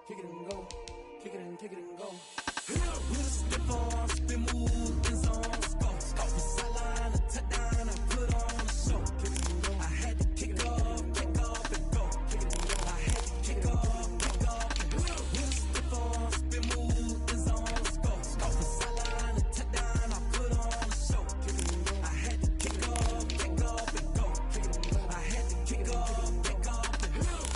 kick it and go, kick it and go. With a stiff arm, spin move, in zone, go. Off the sideline, a touchdown, I put on a show. Kick it and go. I had to kick off and go. Kick it and go. I had to kick off and go. With a stiff arm, spin move, in zone, go. Off the sideline, a touchdown, I put on a show. Kick it and go. I had to kick off and go. Kick it and go. I had to kick off and go.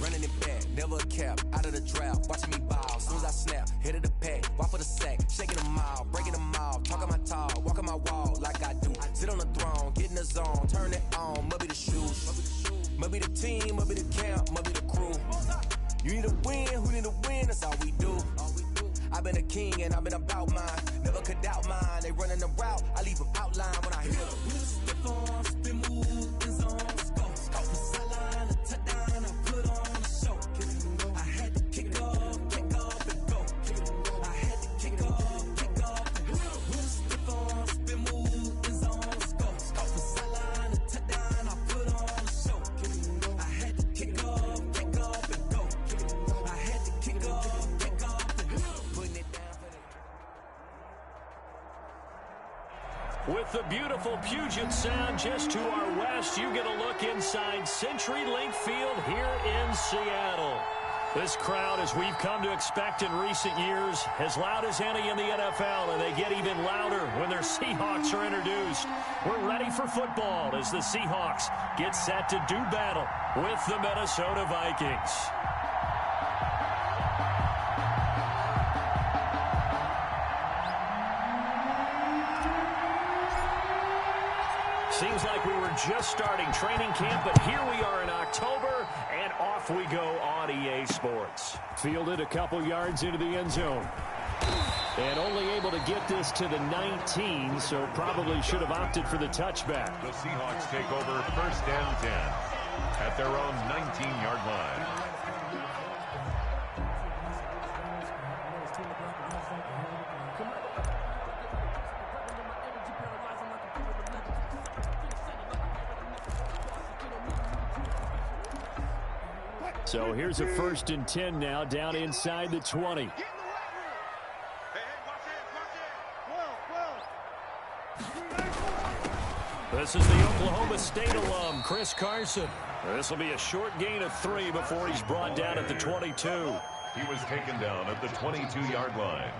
Running it back, never a cap, out of the drought, watching me ball. Soon as I snap, hit of the pack, walk for the sack, shaking them all, breaking them all, talking my talk, walking my wall like I do. Sit on the throne, get in the zone, turn it on, must be the shoes, must be the team, must be the camp, must be the crew. You need a win, who need a win, that's all we do. I've been a king and I've been about mine, never could doubt mine. They running the route, I leave them outline when I hit them. With a stiff arm, spin move, in zone, go. Off the sideline, a touchdown, I put on a show. Kick it and go. I had to kick off and go. Kick it and go. I had to kick off and go. With a stiff arm, spin move, in zone, go. Off the sideline, a touchdown, I put on a show. Kick it and go. I had to kick off and go. Kick it and go. I had to kick off and go. Putting it down for the... With the beautiful Puget Sound just to our west, you get a look inside CenturyLink Field here in Seattle. This crowd, as we've come to expect in recent years, as loud as any in the NFL, and they get even louder when their Seahawks are introduced. We're ready for football as the Seahawks get set to do battle with the Minnesota Vikings. Seems like we were just starting training camp, but here we are in October, and off we go on EA Sports. Fielded a couple yards into the end zone. And only able to get this to the 19, so probably should have opted for the touchback. The Seahawks take over 1st and 10 at their own 19-yard line. So here's a 1st and 10 now, down inside the 20. This is the Oklahoma State alum, Chris Carson. This will be a short gain of 3 before he's brought down at the 22. He was taken down at the 22-yard line.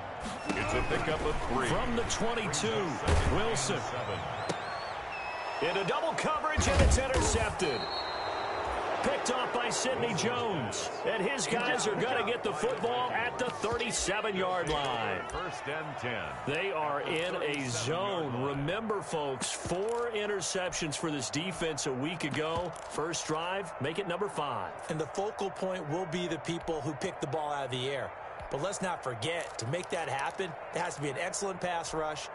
It's a pickup of 3. From the 22, Wilson. Into double coverage, and it's intercepted. Picked off by Sidney Jones. And his guys are going to get the football at the 37-yard line. 1st and 10. They are in a zone. Remember, folks, 4 interceptions for this defense a week ago. First drive, make it number 5. And the focal point will be the people who pick the ball out of the air. But let's not forget, to make that happen, there has to be an excellent pass rush,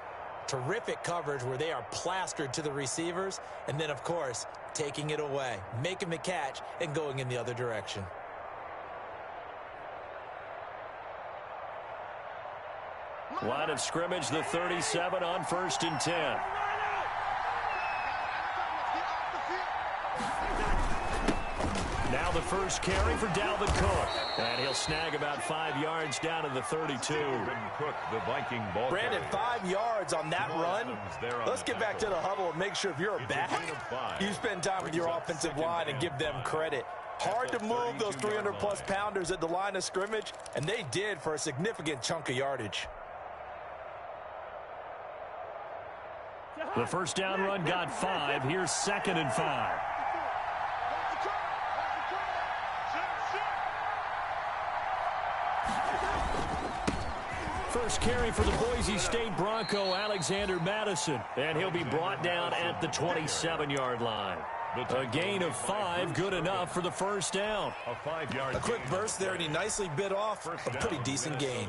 terrific coverage where they are plastered to the receivers, and then, of course, taking it away, making the catch, and going in the other direction. Line of scrimmage, the 37 on 1st and 10. Now the first carry for Dalvin Cook. And he'll snag about 5 yards down to the 32. Cook, the Viking ball Brandon, 5 yards on that run. Let's get back to the huddle and make sure if you're a back, you spend time with your offensive line and give them credit. Hard to move those 300-plus pounders at the line of scrimmage, and they did for a significant chunk of yardage. The first down run got 5. Here's 2nd and 5. First carry for the Boise State Bronco, Alexander Madison. And he'll be brought down at the 27-yard line. A gain of 5, good enough for the first down. A 5-yard. A quick burst there, and he nicely bit off a pretty decent gain.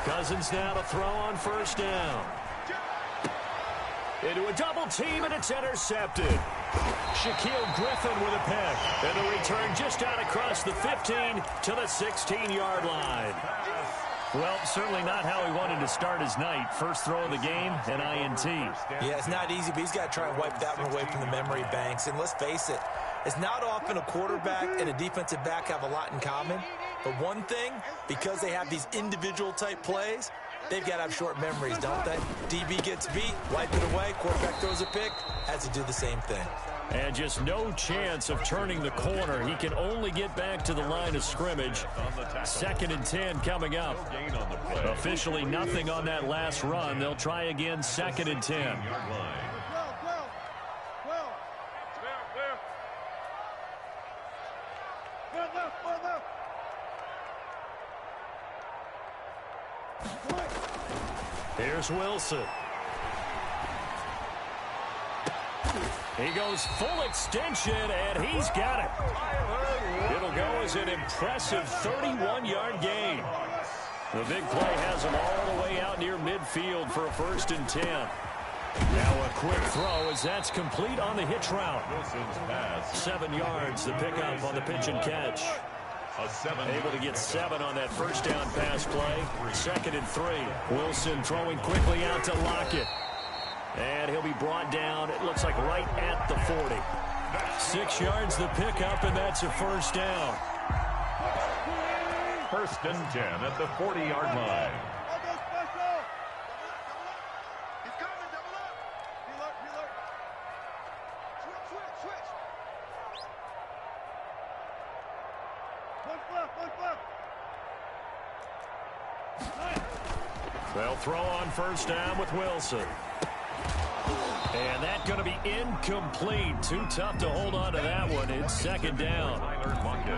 Cousins now to throw on first down. Into a double team, and it's intercepted. Shaquille Griffin with a pick. And the return just out across the 15 to the 16-yard line. Well, certainly not how he wanted to start his night. First throw of the game, an INT. Yeah, it's not easy, but he's got to try and wipe that one away from the memory banks. And let's face it, it's not often a quarterback and a defensive back have a lot in common. But one thing, because they have these individual-type plays, they've got to have short memories, don't they? DB gets beat, wipe it away, quarterback throws a pick, has to do the same thing. And just no chance of turning the corner. He can only get back to the line of scrimmage. 2nd and 10 coming up. Officially nothing on that last run. They'll try again, 2nd and 10. Here's Wilson. He goes full extension, and he's got it. It'll go as an impressive 31-yard gain. The big play has him all the way out near midfield for a 1st and 10. Now a quick throw as that's complete on the hitch route. 7 yards, the pickup on the pitch and catch. Able to get 7 on that first down pass play. 2nd and 3. Wilson throwing quickly out to Lockett. And he'll be brought down, it looks like right at the 40. 6 yards the pickup, and that's a 1st down. 1st and 10 at the 40-yard line. They'll throw on 1st down with Wilson. And that's going to be incomplete. Too tough to hold on to that one. It's 2nd down.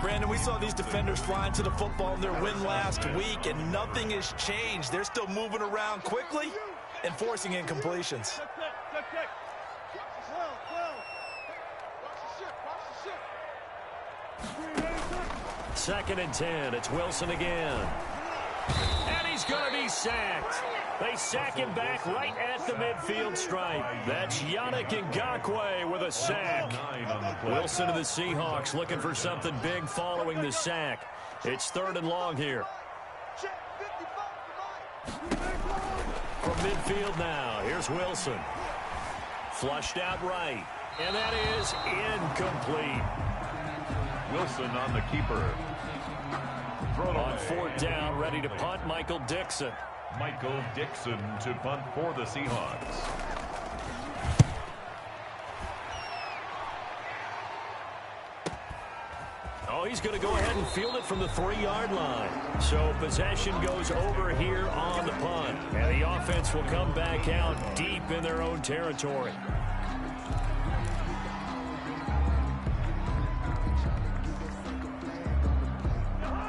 Brandon, we saw these defenders flying to the football in their win last week, and nothing has changed. They're still moving around quickly and forcing incompletions. 2nd and 10. It's Wilson again. And he's going to be sacked. They sack him back right at the midfield stripe. That's Yannick Ngakoue with a sack. Wilson of the Seahawks looking for something big following the sack. It's 3rd and long here. From midfield now, here's Wilson. Flushed out right. And that is incomplete. Wilson on the keeper. On 4th down, ready to punt, Michael Dixon. Michael Dixon to punt for the Seahawks. Oh, he's going to go ahead and field it from the 3-yard line. So possession goes over here on the punt. And the offense will come back out deep in their own territory.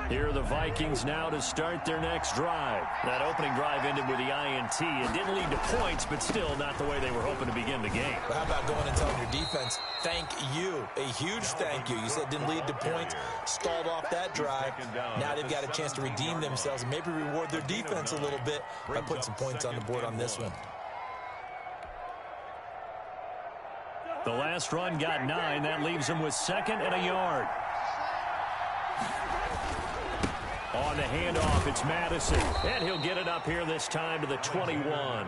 Here are the Vikings now to start their next drive. That opening drive ended with the INT. It didn't lead to points, but still not the way they were hoping to begin the game. How about going and telling your defense, thank you, a huge thank you. You said it didn't lead to points, stalled off that drive. Now they've got a chance to redeem themselves and maybe reward their defense a little bit by putting some points on the board on this one. The last run got 9. That leaves them with 2nd and a yard. On the handoff, it's Madison. And he'll get it up here this time to the 21.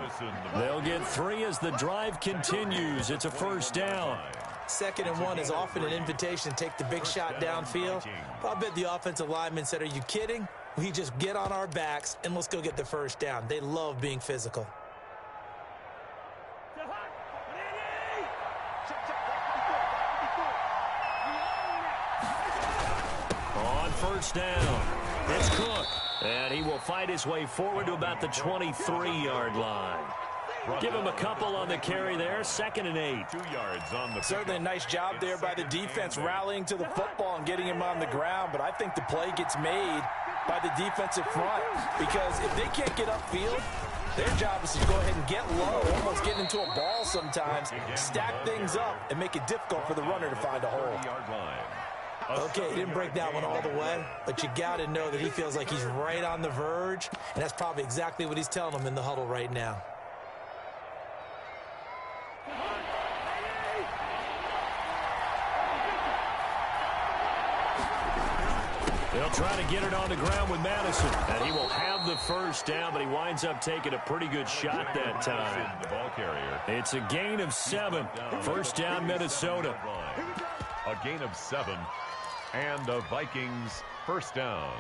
They'll get 3 as the drive continues. It's a 1st down. 2nd and 1 is often an invitation to take the big shot downfield. But I bet the offensive lineman said, are you kidding? We just get on our backs and let's go get the 1st down. They love being physical. On 1st down. It's Cook, and he will fight his way forward to about the 23-yard line. Give him a couple on the carry there, 2nd and 8. 2 yards on the Certainly a nice job there by the defense rallying to the football and getting him on the ground, but I think the play gets made by the defensive front because if they can't get upfield, their job is to go ahead and get low, almost get into a ball sometimes, stack things up, and make it difficult for the runner to find a hole. Okay, he didn't break that one all the way, but you got to know that he feels like he's right on the verge, and that's probably exactly what he's telling them in the huddle right now. They'll try to get it on the ground with Madison. And he will have the first down, but he winds up taking a pretty good shot that time. The ball carrier. It's a gain of 7. First down, Minnesota. A gain of 7. And the Vikings first down.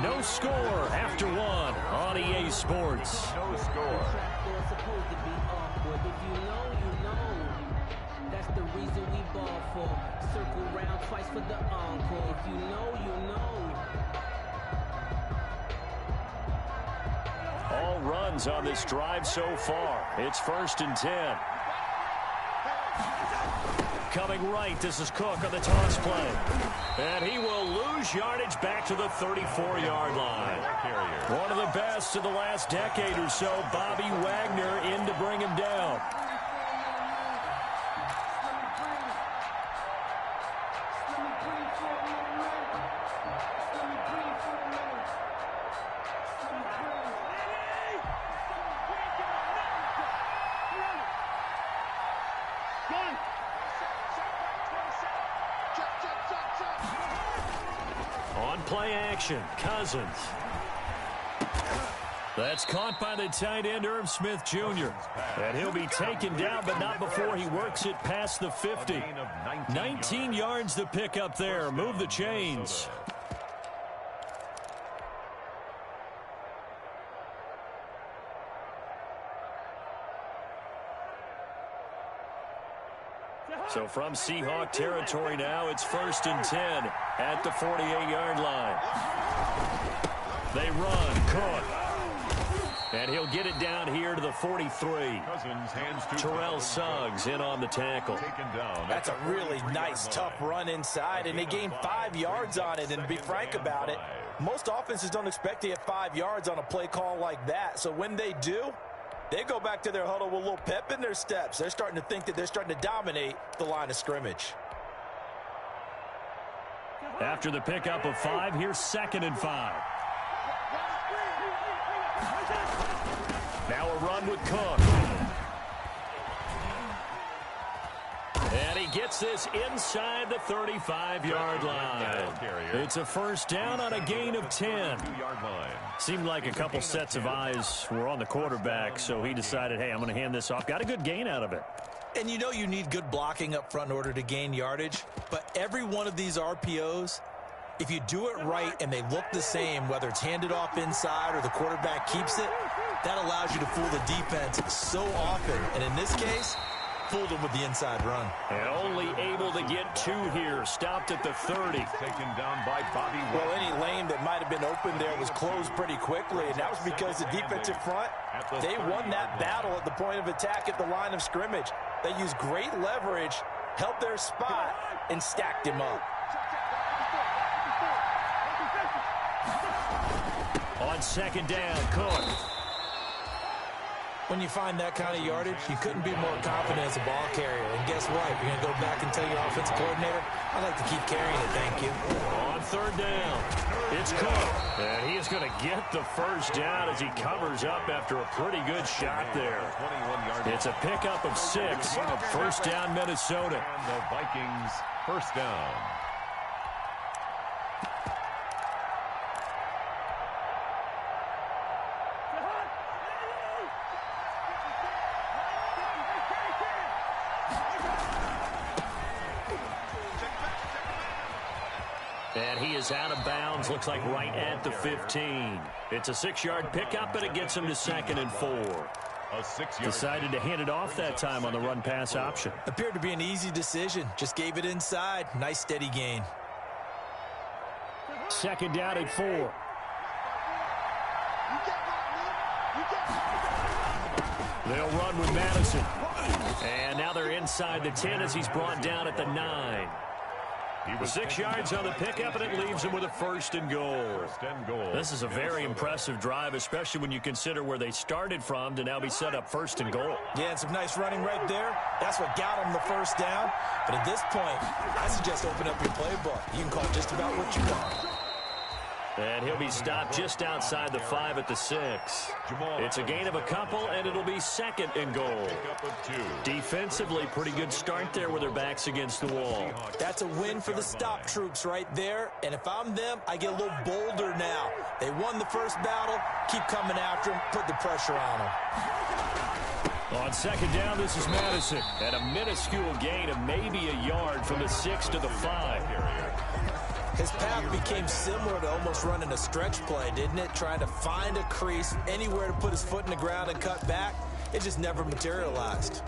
No score after 1 on EA Sports. No score. Supposed to be awkward. If you know, you know. That's the reason we ball for. Circle round twice for the encore. If you know, you know. All runs on this drive so far. It's 1st and 10. Coming right, this is Cook on the toss play. And he will lose yardage back to the 34-yard line. One of the best of the last decade or so, Bobby Wagner in to bring him down. Play action, Cousins. That's caught by the tight end, Irv Smith Jr. And he'll be taken down, but not before he works it past the 50. 19 yards to pick up there. Move the chains. So from Seahawk territory now, it's 1st and 10 at the 48-yard line. They run, Cook. And he'll get it down here to the 43. Terrell Suggs in on the tackle. That's a really nice, tough run inside, and they gained 5 yards on it. And to be frank about it, most offenses don't expect to get 5 yards on a play call like that. So when they do, they go back to their huddle with a little pep in their steps. They're starting to think that they're starting to dominate the line of scrimmage. After the pickup of 5, here's 2nd and 5. Now a run with Cook. And he gets this inside the 35-yard line. It's a first down on a gain of 10. Seemed like a couple sets of eyes were on the quarterback, so he decided, hey, I'm going to hand this off. Got a good gain out of it. And you know you need good blocking up front in order to gain yardage, but every one of these RPOs, if you do it right and they look the same, whether it's handed off inside or the quarterback keeps it, that allows you to fool the defense so often. And in this case, fooled him with the inside run. And only able to get 2 here. Stopped at the 30. Taken down by Bobby. Well, any lane that might have been open there was closed pretty quickly, and that was because the defensive front, they won that battle at the point of attack at the line of scrimmage. They used great leverage, held their spot, and stacked him up. On 2nd down, Cook. When you find that kind of yardage, you couldn't be more confident as a ball carrier. And guess what? You're going to go back and tell your offensive coordinator, I'd like to keep carrying it, thank you. On 3rd down, it's Cook. And he is going to get the first down as he covers up after a pretty good shot there. It's a pickup of 6. First down, Minnesota. And the Vikings first down. And he is out of bounds, looks like right at the 15. It's a 6-yard pickup, but it gets him to 2nd and 4. Decided to hand it off that time on the run-pass option. Appeared to be an easy decision. Just gave it inside. Nice, steady gain. 2nd down at 4. They'll run with Madison. And now they're inside the 10 as he's brought down at the 9. 6 yards on the pickup, and it leaves him with a 1st and goal. This is a very impressive drive, especially when you consider where they started from to now be set up 1st and goal. Yeah, and some nice running right there. That's what got him the first down. But at this point, I suggest open up your playbook. You can call just about what you want. And he'll be stopped just outside the 5 at the 6. It's a gain of a couple, and it'll be 2nd and goal. Defensively, pretty good start there with their backs against the wall. That's a win for the stop troops right there. And if I'm them, I get a little bolder now. They won the first battle. Keep coming after them. Put the pressure on them. On 2nd down, this is Madison. And a minuscule gain of maybe a yard from the 6 to the 5. His path became similar to almost running a stretch play, didn't it? Trying to find a crease, anywhere to put his foot in the ground and cut back. It just never materialized.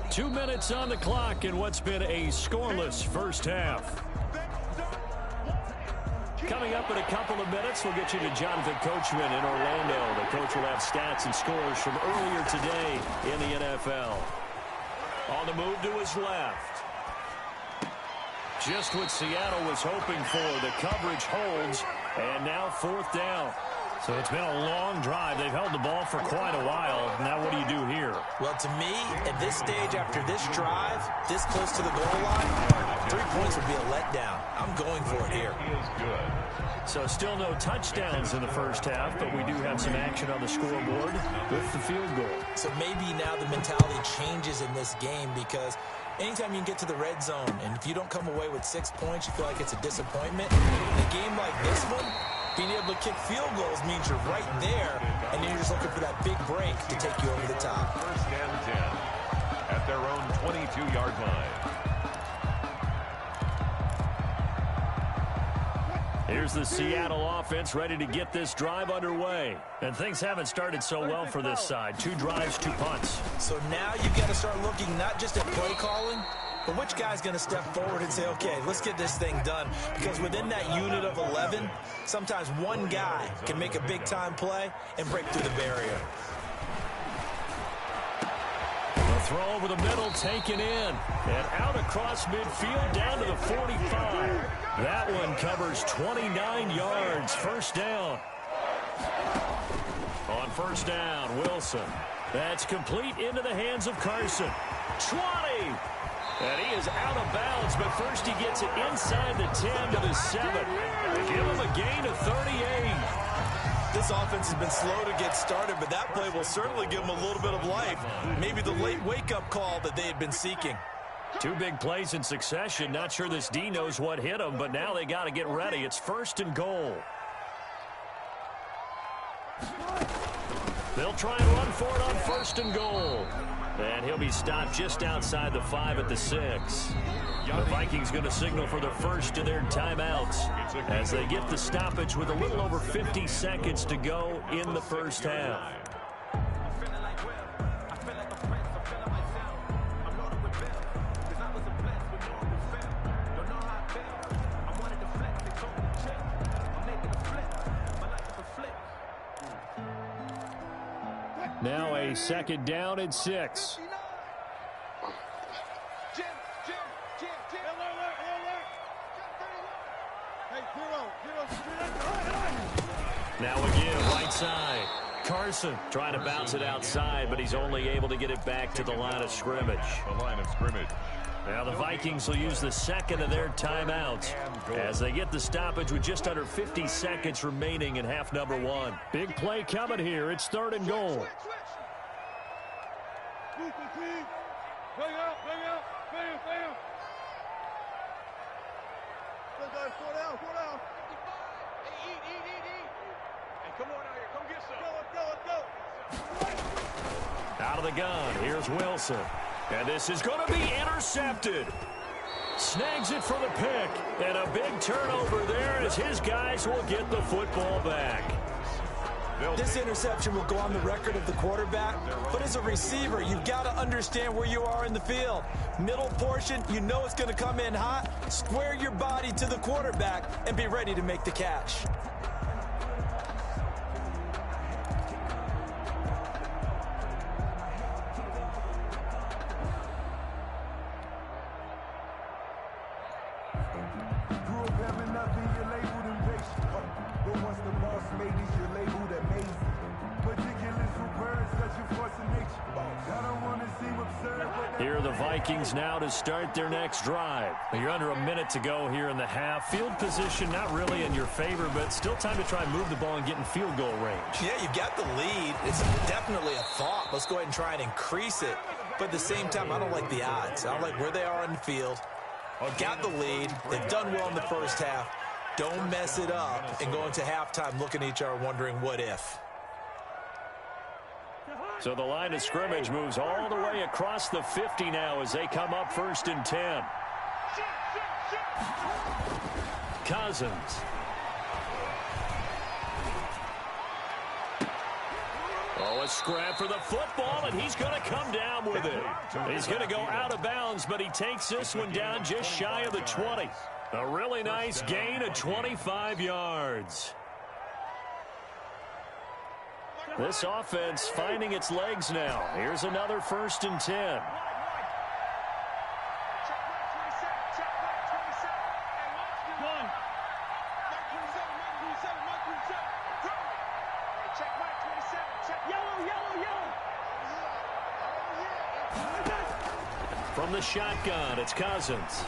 2 minutes on the clock in what's been a scoreless first half. Coming up in a couple of minutes, we'll get you to Jonathan Coachman in Orlando. The coach will have stats and scores from earlier today in the NFL. On the move to his left. Just what Seattle was hoping for. The coverage holds, and now 4th down. So it's been a long drive. They've held the ball for quite a while. Now what do you do here? Well, to me, at this stage, after this drive, this close to the goal line, 3 points would be a letdown. I'm going for it here. So still no touchdowns in the first half, but we do have some action on the scoreboard with the field goal. So maybe now the mentality changes in this game, because anytime you can get to the red zone, and if you don't come away with 6 points, you feel like it's a disappointment. In a game like this one, being able to kick field goals means you're right there, and then you're just looking for that big break to take you over the top. 1st and 10 at their own 22-yard line. Here's the Seattle offense ready to get this drive underway. And things haven't started so well for this side. 2 drives, 2 punts. So now you've got to start looking not just at play calling, but which guy's going to step forward and say, okay, let's get this thing done. Because within that unit of 11, sometimes one guy can make a big-time play and break through the barrier. The throw over the middle, taken in. And out across midfield, down to the 45. That one covers 29 yards. 1st down. On 1st down, Wilson. That's complete into the hands of Carson. 20. And he is out of bounds, but first he gets it inside the 10 to the 7. They give him a gain of 38. This offense has been slow to get started, but that play will certainly give them a little bit of life. Maybe the late wake-up call that they had been seeking. 2 big plays in succession. Not sure this D knows what hit him, but now they got to get ready. It's 1st and goal. They'll try and run for it on 1st and goal. And he'll be stopped just outside the 5 at the 6. The Vikings going to signal for the first of their timeouts as they get the stoppage with a little over 50 seconds to go in the first half. Now a 2nd down and 6. Now again, right side. Carson trying to bounce it outside, but he's only able to get it back to the line of scrimmage. Now the Vikings will use the 2nd of their timeouts as they get the stoppage with just under 50 seconds remaining in half number 1. Big play coming here. It's 3rd and goal. Out of the gun, here's Wilson. And this is going to be intercepted. Snags it for the pick. And a big turnover there as his guys will get the football back. This interception will go on the record of the quarterback, but as a receiver, you've got to understand where you are in the field. Middle portion, you know it's going to come in hot. Square your body to the quarterback and be ready to make the catch. Grew up having nothing, you're labeled impatient. But once the boss made it, you're labeled amazing. Ridiculous words that you force in nature. I don't want to seem absurd, but Here are the Vikings now to start their next drive. You're under a minute to go here in the half. Field position not really in your favor, but still time to try and move the ball and get in field goal range. Yeah, you've got the lead. It's definitely a thought. Let's go ahead and try and increase it. But at the same time, I don't like the odds. I don't like where they are on the field. Got the lead. They've done well in the first half. Don't mess it up and go into halftime looking at each other wondering what if. So the line of scrimmage moves all the way across the 50 now as they come up 1st and 10. Cousins. Oh, a scrap for the football, and he's going to come down with it. He's going to go out of bounds, but he takes this one down just shy of the 20. A really nice gain of 25 yards. This offense finding its legs now. Here's another 1st and 10. From the shotgun, it's Cousins.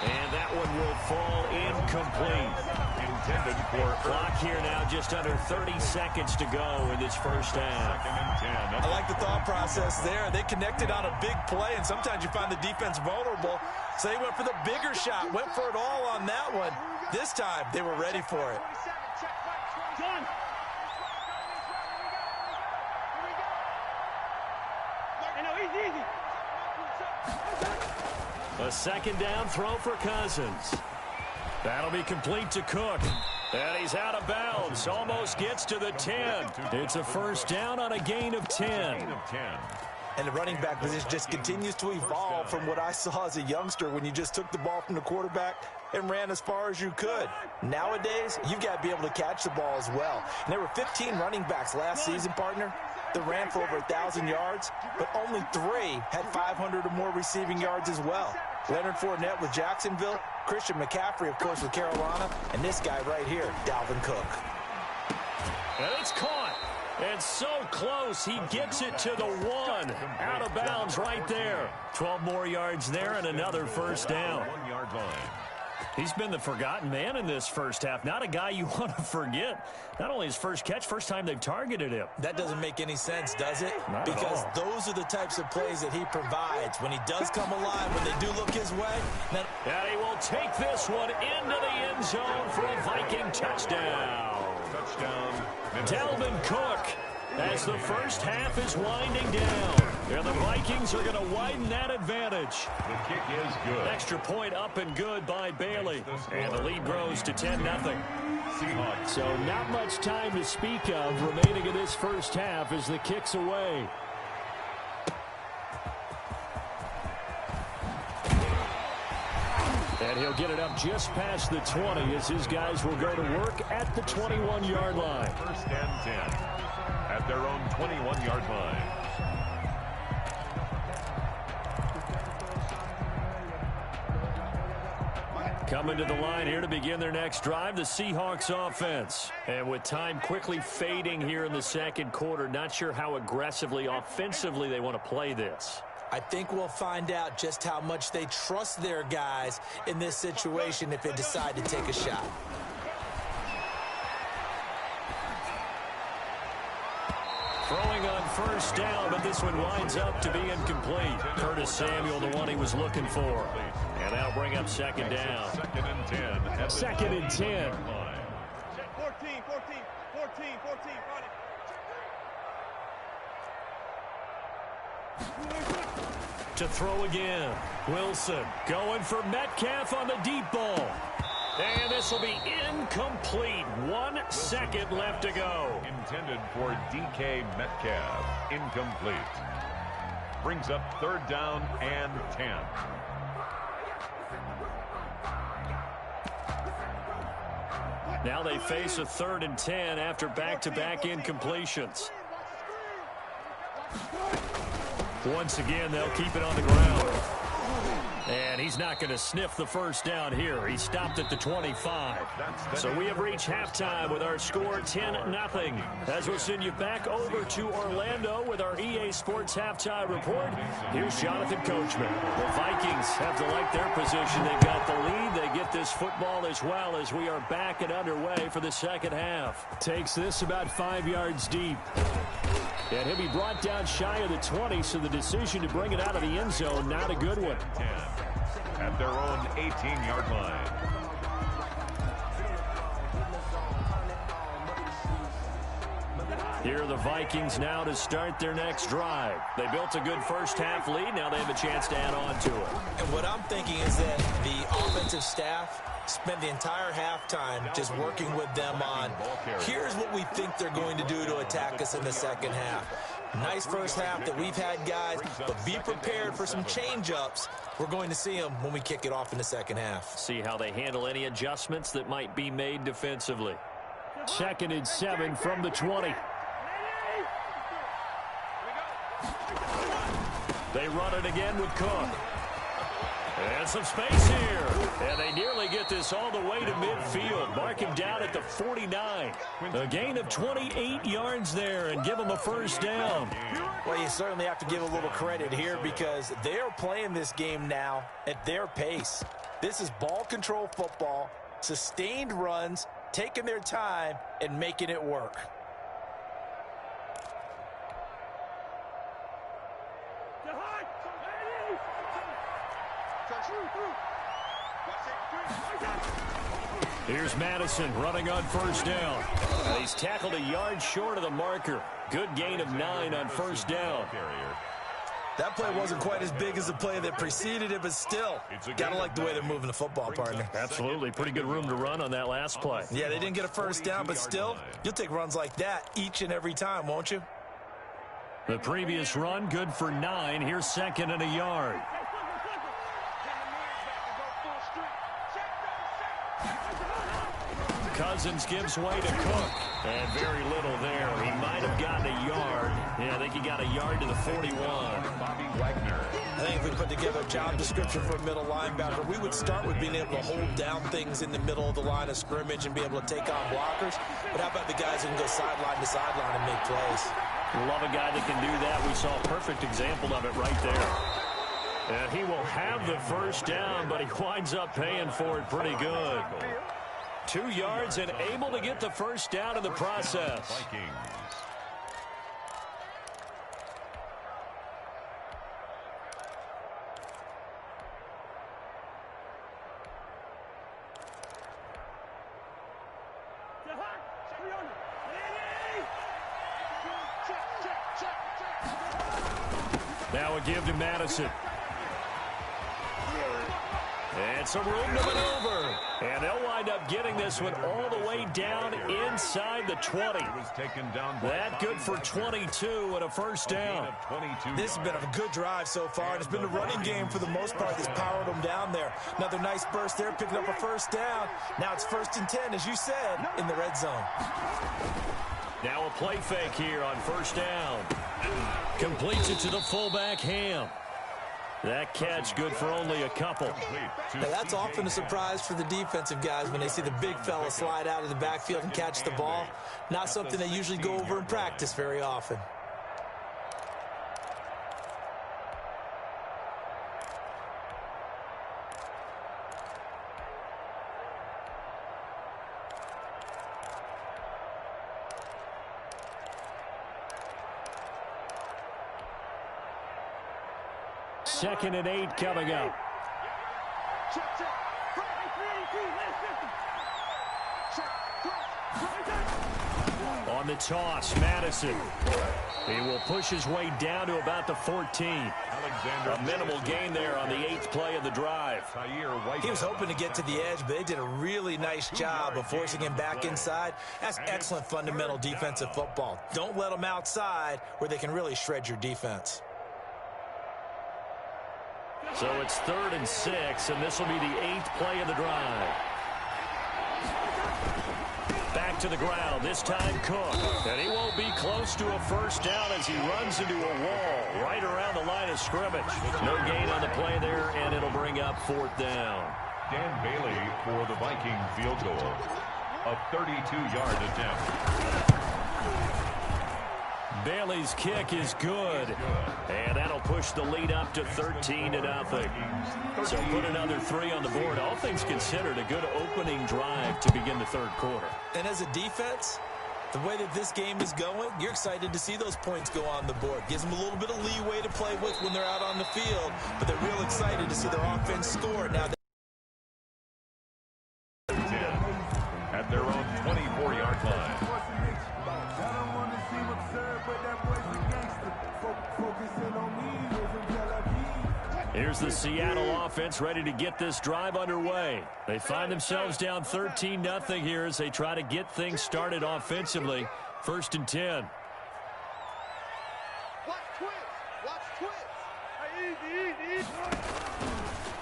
And that one will fall incomplete. Intended for Clock here now, just under 30 seconds to go in this first half. 2nd and 10. I like the thought process there. They connected on a big play, and sometimes you find the defense vulnerable. So they went for the bigger shot, went for it all on that one. This time, they were ready for it. A 2nd down throw for Cousins. That'll be complete to Cook. And he's out of bounds. Almost gets to the 10. It's a 1st down on a gain of 10. Gain of 10. And the running back position just continues to evolve from what I saw as a youngster when you just took the ball from the quarterback and ran as far as you could. Nowadays, you've got to be able to catch the ball as well. And there were 15 running backs last season, partner, that ran for over 1,000 yards, but only 3 had 500 or more receiving yards as well. Leonard Fournette with Jacksonville, Christian McCaffrey, of course, with Carolina, and this guy right here, Dalvin Cook. And it's caught. And so close, he gets it to the 1. Out of bounds right there. 12 more yards there and another 1st down. 1-yard line. He's been the forgotten man in this first half. Not a guy you want to forget. Not only his first catch, first time they've targeted him. That doesn't make any sense, does it? Not at Because all. those are the types of plays that he provides. When he does come alive, when they do look his way. Now, And he will take this one into the end zone for a Viking touchdown. Touchdown. Dalvin Cook, as the first half is winding down. And the Vikings are going to widen that advantage. The kick is good. Extra point up and good by Bailey. And the lead grows to 10-0. Seahawks. So not much time to speak of remaining in this first half as the kick's away. And he'll get it up just past the 20 as his guys will go to work at the 21-yard line. 1st and 10 at their own 21-yard line. Coming to the line here to begin their next drive, the Seahawks offense. And with time quickly fading here in the second quarter, not sure how aggressively, offensively they want to play this. I think we'll find out just how much they trust their guys in this situation if they decide to take a shot. Throwing on 1st down, but this one winds up to be incomplete. Curtis Samuel, the one he was looking for. And that'll bring up 2nd down. 2nd and 10. At the 2nd and 10. 20-yard line. 14, 14. To throw again. Wilson going for Metcalf on the deep ball. And this will be incomplete. 1 second left to go. Intended for DK Metcalf. Incomplete. Brings up 3rd down and 10. Now they face a 3rd and 10 after back-to-back incompletions. Once again, they'll keep it on the ground. And he's not going to sniff the first down here. He stopped at the 25. So we have reached halftime with our score 10-0. As we'll send you back over to Orlando with our EA Sports Halftime Report, here's Jonathan Coachman. The Vikings have to like their position. They've got the lead. They get this football as well as we are back and underway for the second half. Takes this about 5 yards deep. And he'll be brought down shy of the 20, so the decision to bring it out of the end zone, not a good one. At their own 18-yard line. Here are the Vikings now to start their next drive. They built a good first-half lead. Now they have a chance to add on to it. And what I'm thinking is that the offensive staff spent the entire halftime just working with them on, here's what we think they're going to do to attack us in the second half. Nice first half that we've had, guys, but be prepared for some change-ups. We're going to see them when we kick it off in the second half. See how they handle any adjustments that might be made defensively. 2nd and 7 from the 20. They run it again with Cook. And some space here. And they nearly get this all the way to midfield. Mark him down at the 49. A gain of 28 yards there and give him a first down. Well, you certainly have to give a little credit here because they are playing this game now at their pace. This is ball control football, sustained runs, taking their time, and making it work. Here's Madison running on first down. He's tackled a yard short of the marker. Good gain of 9 on first down. That play wasn't quite as big as the play that preceded it, but still, gotta like the way they're moving the football, partner. Absolutely. Pretty good room to run on that last play. Yeah, they didn't get a first down, but still, you'll take runs like that each and every time, won't you? The previous run, good for 9. Here's 2nd and a yard. Cousins gives way to Cook. And very little there. He might have gotten a yard. Yeah, I think he got a yard to the 41. Bobby Wagner. I think if we put together a job description for a middle linebacker, we would start with being able to hold down things in the middle of the line of scrimmage and be able to take on blockers. But how about the guys who can go sideline to sideline and make plays? Love a guy that can do that. We saw a perfect example of it right there. And he will have the first down, but he winds up paying for it pretty good. 2 yards and able to get the first down in the process. Vikings. Now a give to Madison. And some room to maneuver. And they'll wind up getting this one all the way down inside the 20. That good for 22 and a first down. This has been a good drive so far, and it's been the running game for the most part that's powered them down there. Another nice burst there, picking up a first down. Now it's 1st and 10, as you said, in the red zone. Now a play fake here on first down. Completes it to the fullback, Ham. That catch good for only a couple. Now that's often a surprise for the defensive guys when they see the big fella slide out of the backfield and catch the ball. Not something they usually go over in practice very often. Second and 8 coming up. On the toss, Madison. He will push his way down to about the 14. A minimal gain there on the 8th play of the drive. He was hoping to get to the edge, but they did a really nice job of forcing him back inside. That's excellent fundamental defensive football. Don't let them outside where they can really shred your defense. So it's 3rd and 6, and this will be the 8th play of the drive. Back to the ground. This time Cook. And he won't be close to a first down as he runs into a wall right around the line of scrimmage. No gain on the play there, and it'll bring up 4th down. Dan Bailey for the Viking field goal. A 32-yard attempt. Bailey's kick is good. And that'll push the lead up to 13-0. So put another 3 on the board. All things considered, a good opening drive to begin the 3rd quarter. And as a defense, the way that this game is going, you're excited to see those points go on the board. Gives them a little bit of leeway to play with when they're out on the field, but they're real excited to see their offense score. Now, at their own 24-yard line. Here's the Seattle offense ready to get this drive underway. They find themselves down 13-0 here as they try to get things started offensively. 1st and 10.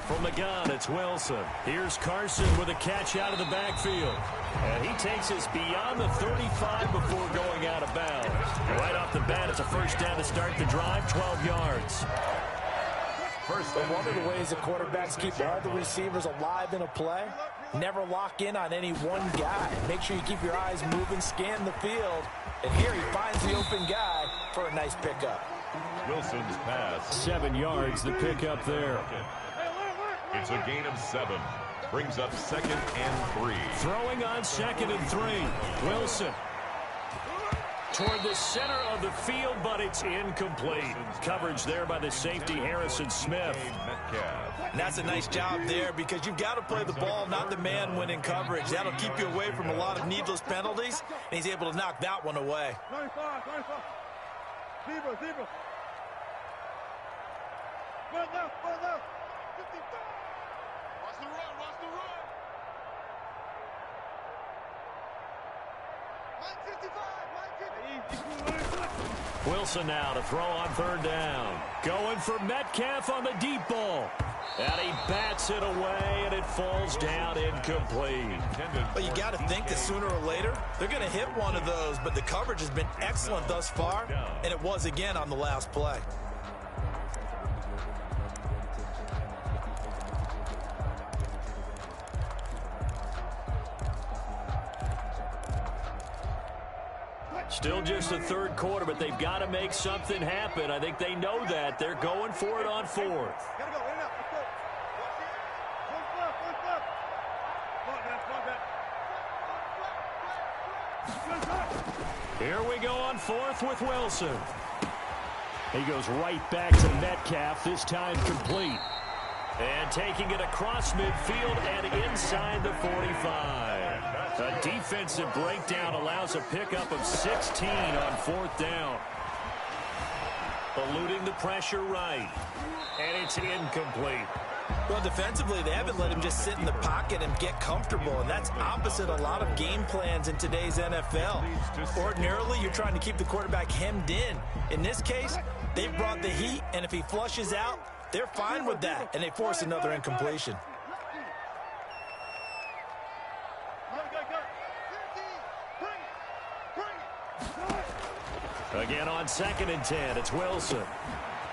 From the gun, it's Wilson. Here's Carson with a catch out of the backfield. And he takes us beyond the 35 before going out of bounds. Right off the bat, it's a first down to start the drive, 12 yards. But one of the ways the quarterbacks keep all the receivers alive in a play, never lock in on any one guy. Make sure you keep your eyes moving, scan the field. And here he finds the open guy for a nice pickup. Wilson's pass. 7 yards, the pickup there. It's a gain of 7. Brings up 2nd and 3. Throwing on 2nd and 3. Wilson toward the center of the field, but it's incomplete. Coverage there by the safety, Harrison Smith. And that's a nice job there because you've got to play the ball, not the man when in coverage. That'll keep you away from a lot of needless penalties, and he's able to knock that one away. 95. Zebra. Run left. 55. Watch the run. Wilson now to throw on 3rd down. Going for Metcalf on the deep ball. And he bats it away, and it falls down incomplete. Well, you got to think that sooner or later, they're going to hit one of those, but the coverage has been excellent thus far, and it was again on the last play. Still just the 3rd quarter, but they've got to make something happen. I think they know that. They're going for it on 4th. Gotta go. In and out. Let's go. One flip. Block that. Here we go on 4th with Wilson. He goes right back to Metcalf, this time complete. And taking it across midfield and inside the 45. A defensive breakdown allows a pickup of 16 on 4th down. Eluding the pressure right. And it's incomplete. Well, defensively, they haven't let him just sit in the pocket and get comfortable, and that's opposite a lot of game plans in today's NFL. Ordinarily, you're trying to keep the quarterback hemmed in. In this case, they've brought the heat, and if he flushes out, they're fine with that, and they force another incompletion. Again on 2nd and 10, it's Wilson.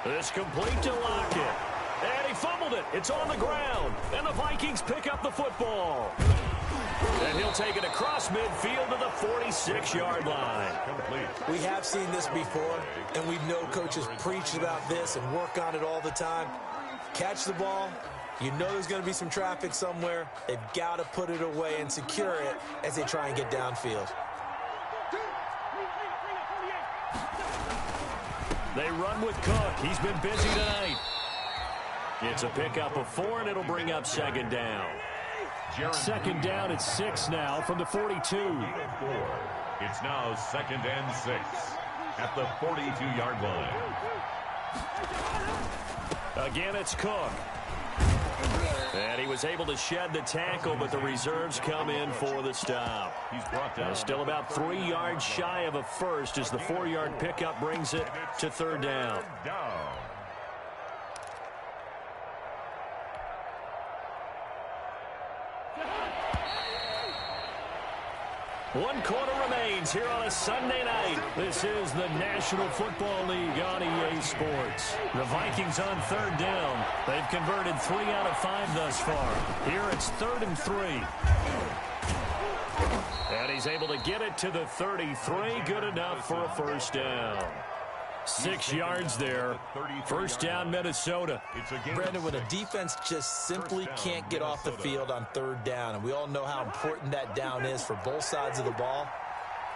This complete to Lockett. And he fumbled it. It's on the ground. And the Vikings pick up the football. And he'll take it across midfield to the 46-yard line. We have seen this before, and we know coaches preach about this and work on it all the time. Catch the ball. You know there's going to be some traffic somewhere. They've got to put it away and secure it as they try and get downfield. They run with Cook. He's been busy tonight. It's a pickup of 4, and it'll bring up 2nd down. 2nd down at 6 now from the 42. It's now 2nd and 6 at the 42-yard line. Again, it's Cook. And he was able to shed the tackle, but the reserves come in for the stop. He's brought down. Still about 3 yards shy of a first as the 4-yard pickup brings it to 3rd down. 1 quarter remains here on a Sunday night. This is the National Football League on EA Sports. The Vikings on 3rd down. They've converted 3 out of 5 thus far. Here it's 3rd and 3. And he's able to get it to the 33. Good enough for a first down. 6 yards there. First down, Minnesota. Brandon, when a defense just simply can't get off the field on 3rd down, and we all know how important that down is for both sides of the ball,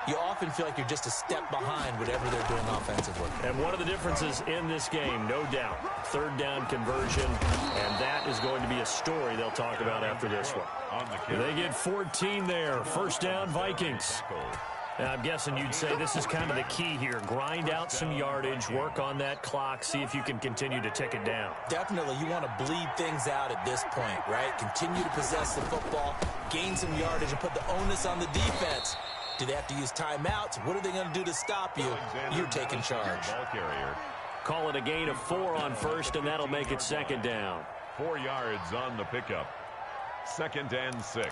you often feel like you're just a step behind whatever they're doing offensively. And one of the differences in this game, no doubt, 3rd down conversion, and that is going to be a story they'll talk about after this one. They get 14 there. First down, Vikings. Now, I'm guessing you'd say this is kind of the key here. Grind out some yardage, work on that clock, see if you can continue to tick it down. Definitely, you want to bleed things out at this point, right? Continue to possess the football, gain some yardage, and put the onus on the defense. Do they have to use timeouts? What are they going to do to stop you? You're taking charge. Call it a gain of 4 on first, and that'll make it 2nd down. 4 yards on the pickup. 2nd and 6.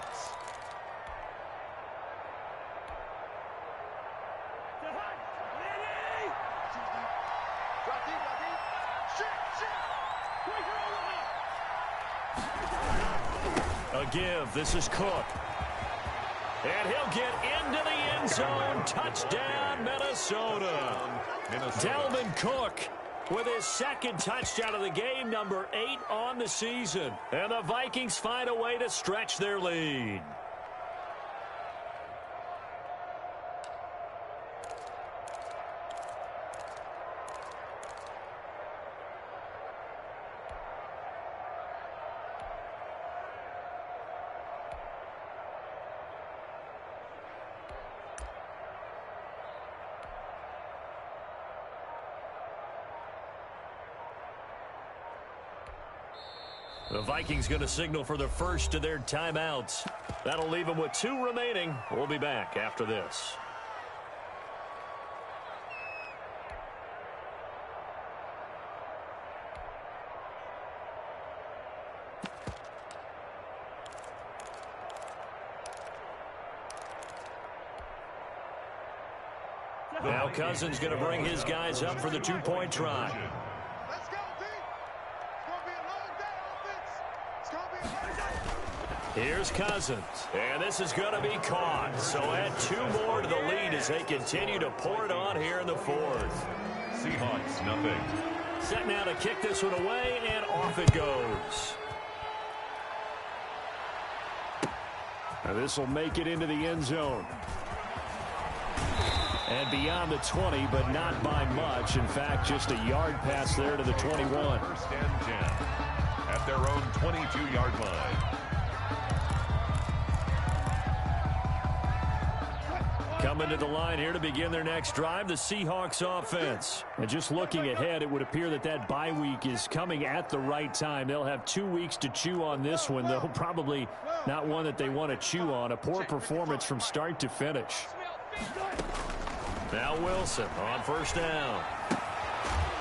A give. This is Cook. And he'll get into the end zone. Touchdown, Minnesota. Dalvin Cook with his 2nd touchdown of the game, number 8 on the season. And the Vikings find a way to stretch their lead. The Vikings going to signal for the first of their timeouts. That'll leave them with 2 remaining. We'll be back after this. Now Cousins going to bring his guys up for the 2-point try. Here's Cousins, and this is going to be caught. So add 2 more to the lead as they continue to pour it on here in the 4th. Seahawks, nothing. Set now to kick this one away, and off it goes. Now this will make it into the end zone. And beyond the 20, but not by much. In fact, just a yard pass there to the 21. 1st and 10 at their own 22-yard line. Coming to the line here to begin their next drive, the Seahawks offense. And just looking ahead, it would appear that that bye week is coming at the right time. They'll have 2 weeks to chew on this one, though probably not one that they want to chew on. A poor performance from start to finish. Now Wilson on first down.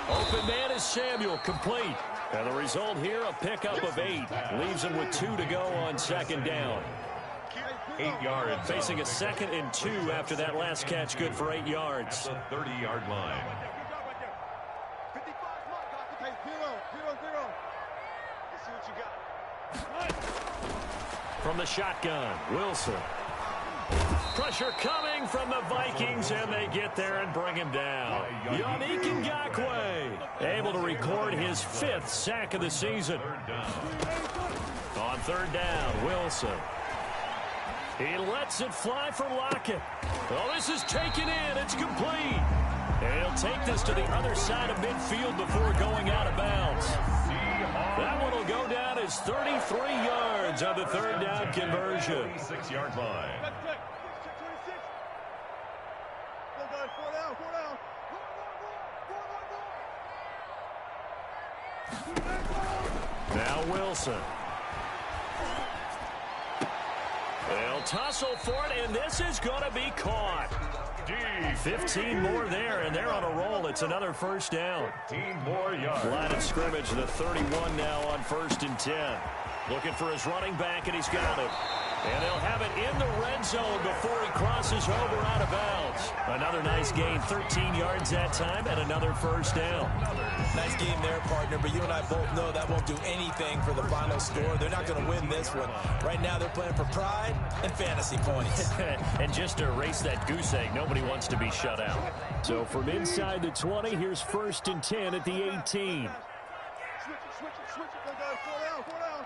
Open man is Samuel, complete. And the result here, a pickup of 8. Leaves him with 2 to go on 2nd down. 8 yards. Facing a 2nd and 2 after that last catch, good for 8 yards. At the 30-yard line. 55 mark, okay, 0-0. Let's see what you got. From the shotgun, Wilson. Pressure coming from the Vikings, and they get there and bring him down. Yannick Ngakoue able to record his 5th sack of the season. On 3rd down, Wilson. He lets it fly for Lockett. Oh, this is taken in. It's complete. And he'll take this to the other side of midfield before going out of bounds. That one will go down as 33 yards on the 3rd down conversion. 6-yard line. Now Wilson. They'll tussle for it, and this is going to be caught. 15 more there, and they're on a roll. It's another first down. 15 more yards. Line of scrimmage, the 31 now on 1st and 10. Looking for his running back, and he's got it. And they'll have it in the red zone before he crosses over out of bounds. Another nice gain, 13 yards that time, and another first down. Nice game there, partner, but you and I both know that won't do anything for the final score. They're not going to win this one. Right now they're playing for pride and fantasy points. And just to erase that goose egg, nobody wants to be shut out. So from inside the 20, here's 1st and 10 at the 18. Switch it, guys. 4 down.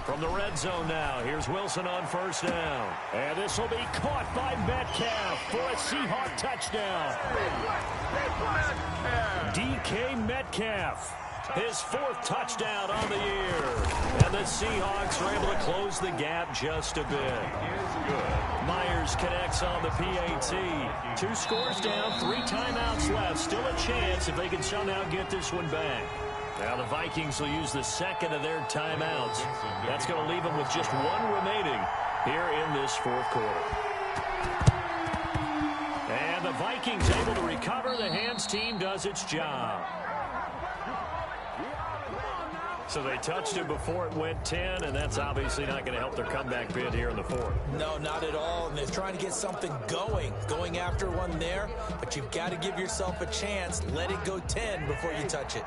From the red zone now, here's Wilson on 1st down. And this will be caught by Metcalf for a Seahawk touchdown. DK Metcalf, his 4th touchdown on the year. And the Seahawks are able to close the gap just a bit. Myers connects on the PAT. 2 scores down, 3 timeouts left. Still a chance if they can somehow get this one back. Now the Vikings will use the 2nd of their timeouts. That's going to leave them with just 1 remaining here in this 4th quarter. And the Vikings able to recover. The hands team does its job. So they touched it before it went 10, and that's obviously not going to help their comeback bid here in the 4th. No, not at all, and they're trying to get something going after one there, but you've got to give yourself a chance. Let it go 10 before you touch it.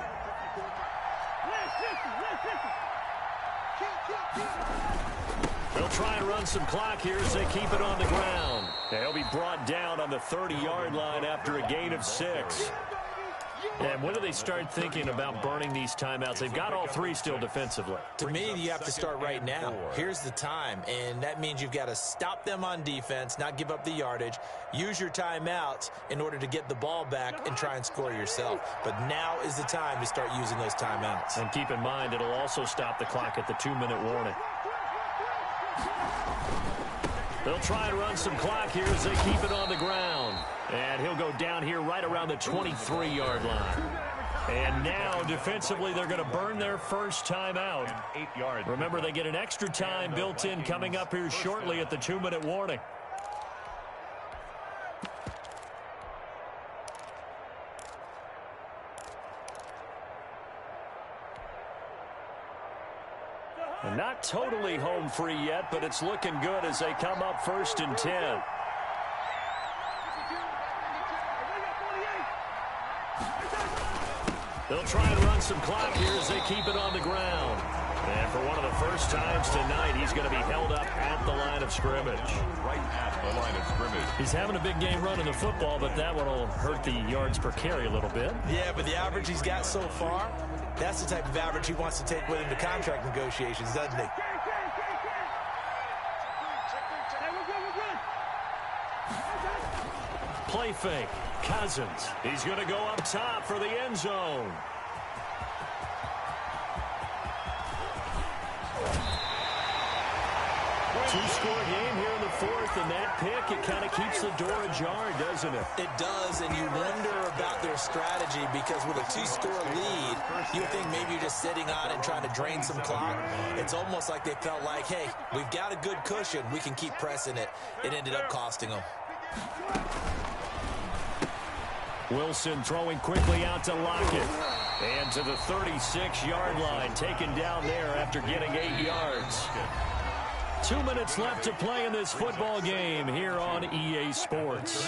They'll try and run some clock here as they keep it on the ground. They'll be brought down on the 30-yard line after a gain of 6. And when do they start thinking about burning these timeouts? They've got all 3 still defensively. To me, you have to start right now. Here's the time, and that means you've got to stop them on defense, not give up the yardage, use your timeouts in order to get the ball back and try and score yourself. But now is the time to start using those timeouts. And keep in mind, it'll also stop the clock at the 2-minute warning. They'll try and run some clock here as they keep it on the ground. And he'll go down here right around the 23-yard line. And now, defensively, they're going to burn their first timeout. 8 yards. Remember, they get an extra time built in coming up here shortly at the 2-minute warning. Not totally home free yet, but it's looking good as they come up 1st and 10. They'll try and run some clock here as they keep it on the ground. And for one of the first times tonight, he's going to be held up at the line of scrimmage. Right at the line of scrimmage. He's having a big game running the football, but that one will hurt the yards per carry a little bit. Yeah, but the average he's got so far, that's the type of average he wants to take with him to contract negotiations, doesn't he? Play fake. Cousins. He's going to go up top for the end zone. Two-score game here in the 4th, and that pick, it kind of keeps the door ajar, doesn't it? It does, and you wonder about their strategy because with a 2-score lead, you think maybe you're just sitting on it and trying to drain some clock. It's almost like they felt like, hey, we've got a good cushion. We can keep pressing it. It ended up costing them. Wilson throwing quickly out to Lockett. And to the 36-yard line, taken down there after getting 8 yards. 2 minutes left to play in this football game here on EA Sports.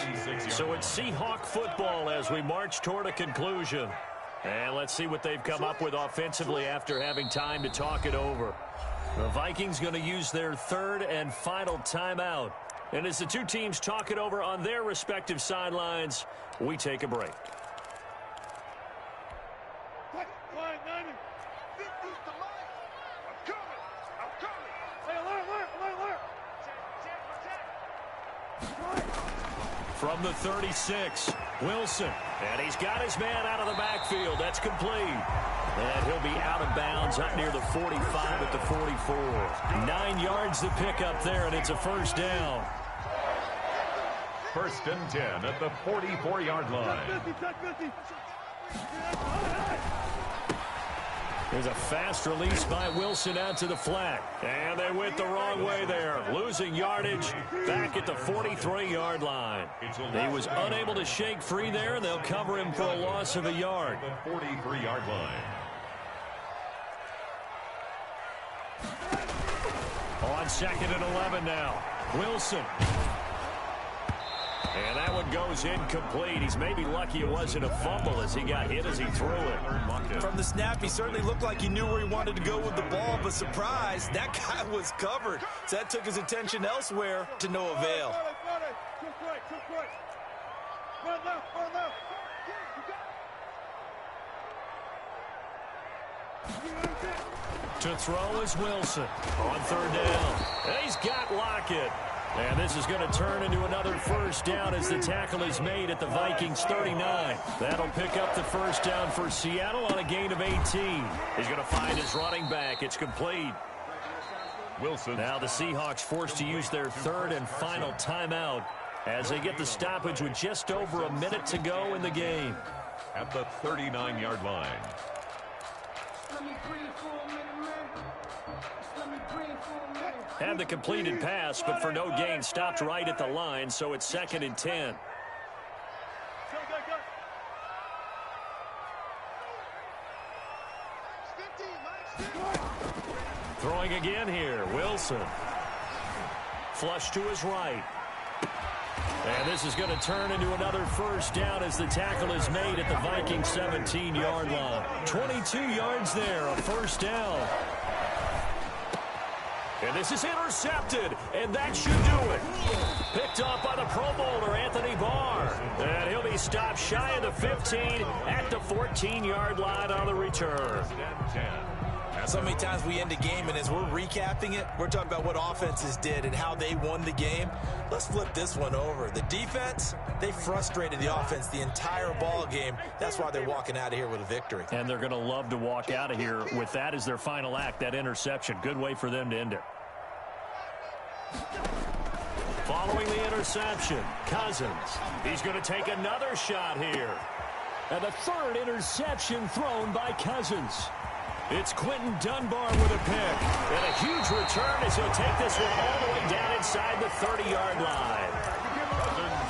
So it's Seahawk football as we march toward a conclusion. And let's see what they've come up with offensively after having time to talk it over. The Vikings going to use their 3rd and final timeout. And as the two teams talk it over on their respective sidelines, we take a break. From the 36, Wilson. And he's got his man out of the backfield. That's complete. And he'll be out of bounds up near the 45 at the 44. 9 yards to pick up there, and it's a first down. 1st and 10 at the 44-yard line. There's a fast release by Wilson out to the flat. And they went the wrong way there. Losing yardage back at the 43-yard line. He was unable to shake free there, and they'll cover him for a loss of a yard. The 43-yard line. on 2nd and 11 now. Wilson. And that one goes incomplete. He's maybe lucky it wasn't a fumble as he got hit as he threw it. From the snap, he certainly looked like he knew where he wanted to go with the ball, but surprise, that guy was covered. So that took his attention elsewhere to no avail. To throw is Wilson on 3rd down. And he's got Lockett. And this is going to turn into another first down as the tackle is made at the Vikings 39. That'll pick up the first down for Seattle on a gain of 18. He's going to find his running back. It's complete. Wilson. Now the Seahawks forced to use their 3rd and final timeout as they get the stoppage with just over a minute to go in the game. At the 39-yard line. Had the completed pass, but for no gain, stopped right at the line, so it's 2nd and 10. Throwing again here, Wilson. Flush to his right. And this is going to turn into another first down as the tackle is made at the Vikings 17-yard line. 22 yards there, a first down. And this is intercepted, and that should do it. Picked off by the Pro Bowler, Anthony Barr. And he'll be stopped shy of the 15 at the 14-yard line on the return. So many times we end a game, and as we're recapping it, we're talking about what offenses did and how they won the game. Let's flip this one over. The defense, they frustrated the offense the entire ball game. That's why they're walking out of here with a victory. And they're going to love to walk out of here with that as their final act, that interception. Good way for them to end it. Following the interception, Cousins. He's going to take another shot here. And the 3rd interception thrown by Cousins. It's Quentin Dunbar with a pick. And a huge return as he'll take this one all the way down inside the 30-yard line.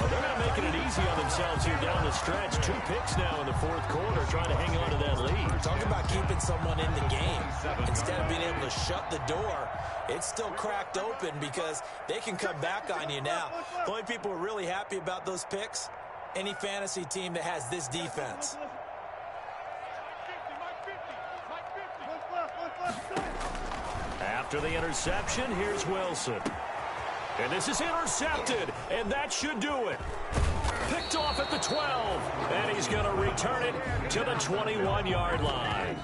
They're not making it easy on themselves here down the stretch. 2 picks now in the 4th quarter, trying to hang on to that lead. Talking about keeping someone in the game. Instead of being able to shut the door, it's still cracked open because they can come back on you now. The only people who are really happy about those picks, any fantasy team that has this defense. After the interception, here's Wilson. And this is intercepted, and that should do it. Picked off at the 12, and he's going to return it to the 21-yard line.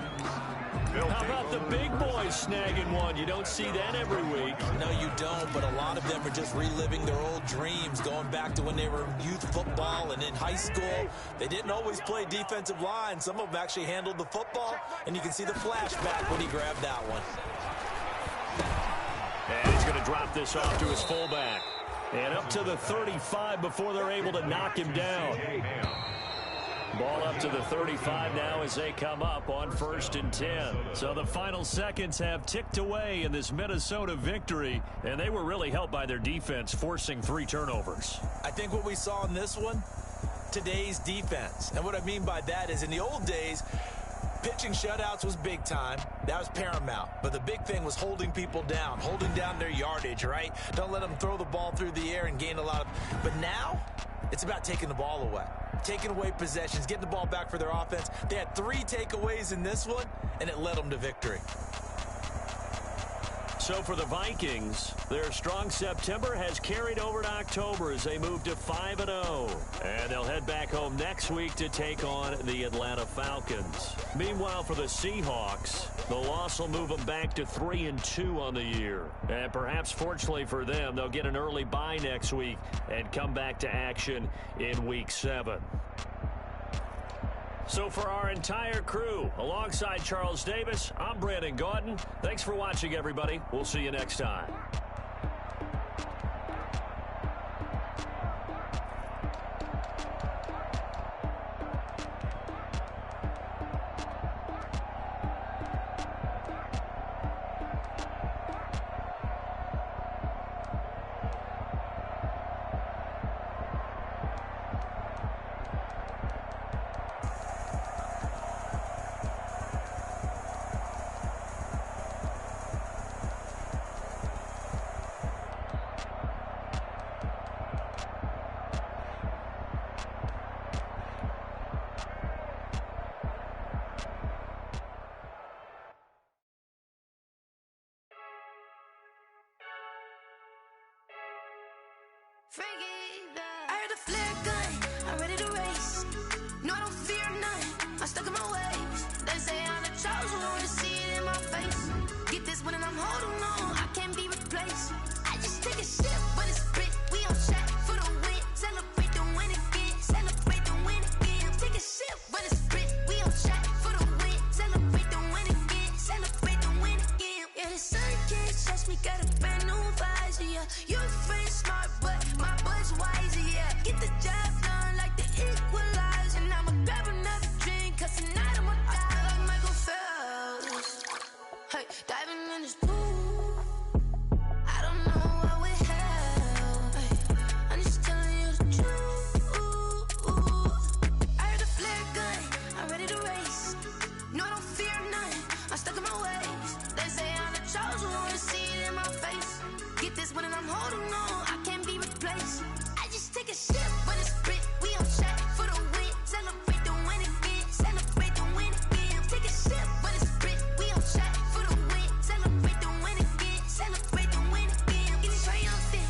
How about the big boys snagging one? You don't see that every week. No, you don't, but a lot of them are just reliving their old dreams, going back to when they were in youth football and in high school. They didn't always play defensive line. Some of them actually handled the football, and you can see the flashback when he grabbed that one. And he's going to drop this off to his fullback. And up to the 35 before they're able to knock him down. Ball up to the 35 now as they come up on 1st and 10. So the final seconds have ticked away in this Minnesota victory, and they were really helped by their defense, forcing 3 turnovers. I think what we saw in this one, today's defense. And what I mean by that is in the old days, pitching shutouts was big time. That was paramount. But the big thing was holding people down, holding down their yardage, right? Don't let them throw the ball through the air and gain a lot of... But now, it's about taking the ball away. Taking away possessions, getting the ball back for their offense. They had 3 takeaways in this one, and it led them to victory. So for the Vikings, their strong September has carried over to October as they move to 5-0. And they'll head back home next week to take on the Atlanta Falcons. Meanwhile, for the Seahawks, the loss will move them back to 3-2 on the year. And perhaps fortunately for them, they'll get an early bye next week and come back to action in Week 7. So for our entire crew, alongside Charles Davis, I'm Brandon Gaudin. Thanks for watching, everybody. We'll see you next time. I heard the flare gun, I'm ready to race. No, I don't fear none, I'm stuck in my ways. They say I'm the chosen one, to see it in my face. Get this one and I'm holding on, I can't be replaced. I just take a sip when it's spit, we on track for the win. Celebrate the win again, celebrate the win again. Take a sip when it's spit, we on track for the win. Celebrate the win again, celebrate the win again. Yeah, the sun can't touch me, got a brand new visor, yeah. Your friend's smart, but my bud's wiser, yeah. Get the job done like the equalizer. And I'ma grab another drink, cause tonight I'ma die like Michael Phelps. Hey, diving in this pool, I don't know what we have. Hey, I'm just telling you the truth. I heard the flare gun, I'm ready to race. No, I don't fear none, I'm stuck in my ways. They say I'm the chosen one, to see it in my face. Get this one and I'm holding on, I can't be replaced. I just take a sip when it's spit, we on track for the win. Celebrate the win again, celebrate the win again. Take a sip when it's spit, we on track for the win. Celebrate the win again, celebrate the win again. Get it triumphant,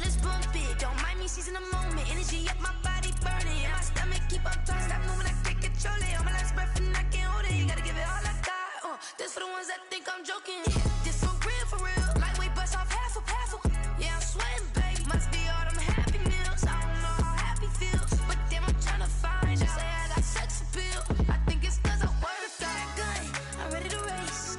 let's bump it. Don't mind me seizing the moment, energy up my body burning. Yeah, my stomach keep up trying, stop moving, I can't control it. On my last breath and I can't hold it, you gotta give it all I got. This for the ones that think I'm joking. This for real, lightweight bust off half a. Yeah, I'm sweating, babe, must be all them happy meals. I don't know how happy feels, but damn, I'm tryna find out. Say I got sex appeal, I think it's cause I work. Got a gun, I'm ready to race.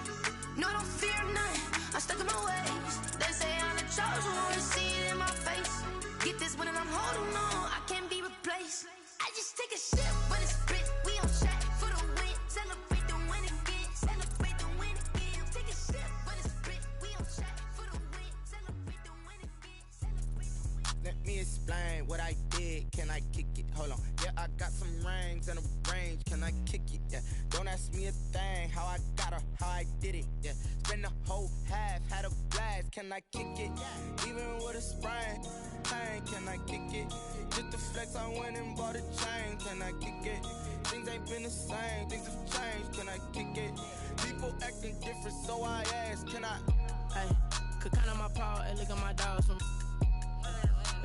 No, I don't fear none, I'm stuck in my ways. They say I'm the chosen one, to see it in my face. Get this one and I'm holding on, I can't be replaced. I just take a sip when it's spit, we on track for the win. Celebrate the win again, celebrate the win again. Take a sip when it's spit, we on track for the win. Celebrate the win again, celebrate the win. Let me explain what I did. Can I kick it? Hold on. Yeah, I got some rings and a range. Can I kick it? Yeah. Don't ask me a thing. How I got her, how I did it. Yeah. Spend the whole half, had a blast. Can I kick it? Even with a sprain. Pain, can I kick it? Just the flex, I went and bought a chain. Can I kick it? Things ain't been the same. Things have changed. Can I kick it? People acting different, so I ask. Can I? Hey, could count on my power, and look at my dogs from.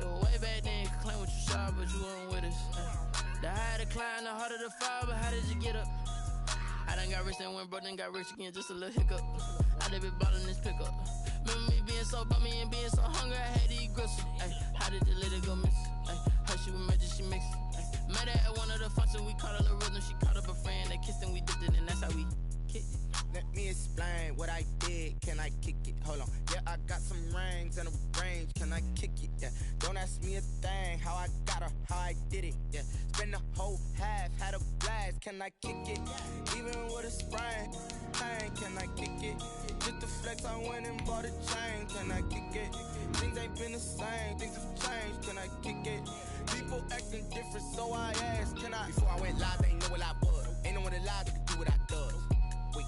It was way back then, could claim what you saw, but you weren't with us. The higher the climb, the harder the fall, but how did you get up? I done got rich and went broke, then got rich again, just a little hiccup. I done been ballin' this pickup. Remember me being so bummy and being so hungry, I had to eat gristle. Ay, how did you let it go miss? Ay, how she was magic, she mixed. Met her at one of the functions, we caught a little rhythm, she caught up a friend, they kissed and we dipped it, and that's how we kicked it. Let me explain what I did. Can I kick it? Hold on. Yeah, I got some rings and a range. Can I kick it? Yeah. Don't ask me a thing. How I got her, how I did it. Yeah. Spend the whole half, had a blast. Can I kick it? Even with a sprain. Pain, can I kick it? Just the flex, I went and bought a chain. Can I kick it? Things ain't been the same. Things have changed. Can I kick it? People acting different, so I asked. Can I? Before I went live, they ain't know what I was. Ain't no one alive that could do what I does. Wait.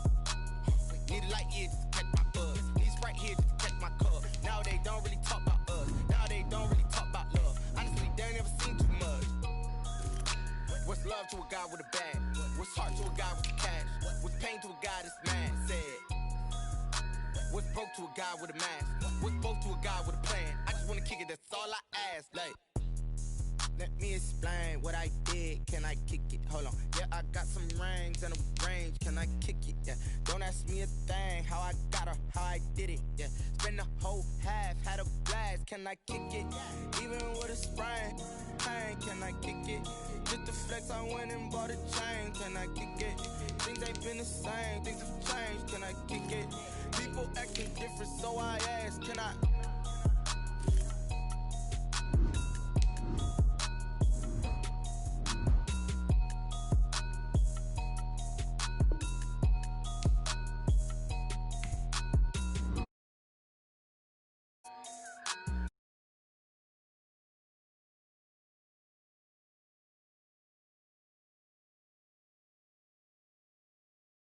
Need a light here just to catch my buzz. Need Sprite here just to catch my cup. Now they don't really talk about us. Now they don't really talk about love. Honestly, they ain't never seen too much. What's love to a guy with a bag? What's heart to a guy with cash? What's pain to a guy that's mad? Said. What's broke to a guy with a mask? What's both to a guy with a plan? I just wanna kick it, that's all I ask. Like. Let me explain what I did. Can I kick it? Hold on. Yeah, I got some rings and a range. Can I kick it? Yeah. Don't ask me a thing. How I got her, how I did it. Yeah. Spend the whole half, had a blast. Can I kick it? Even with a sprain. Pain, can I kick it? Just the flex, I went and bought a chain. Can I kick it? Things ain't been the same. Things have changed. Can I kick it? People acting different, so I ask. Can I?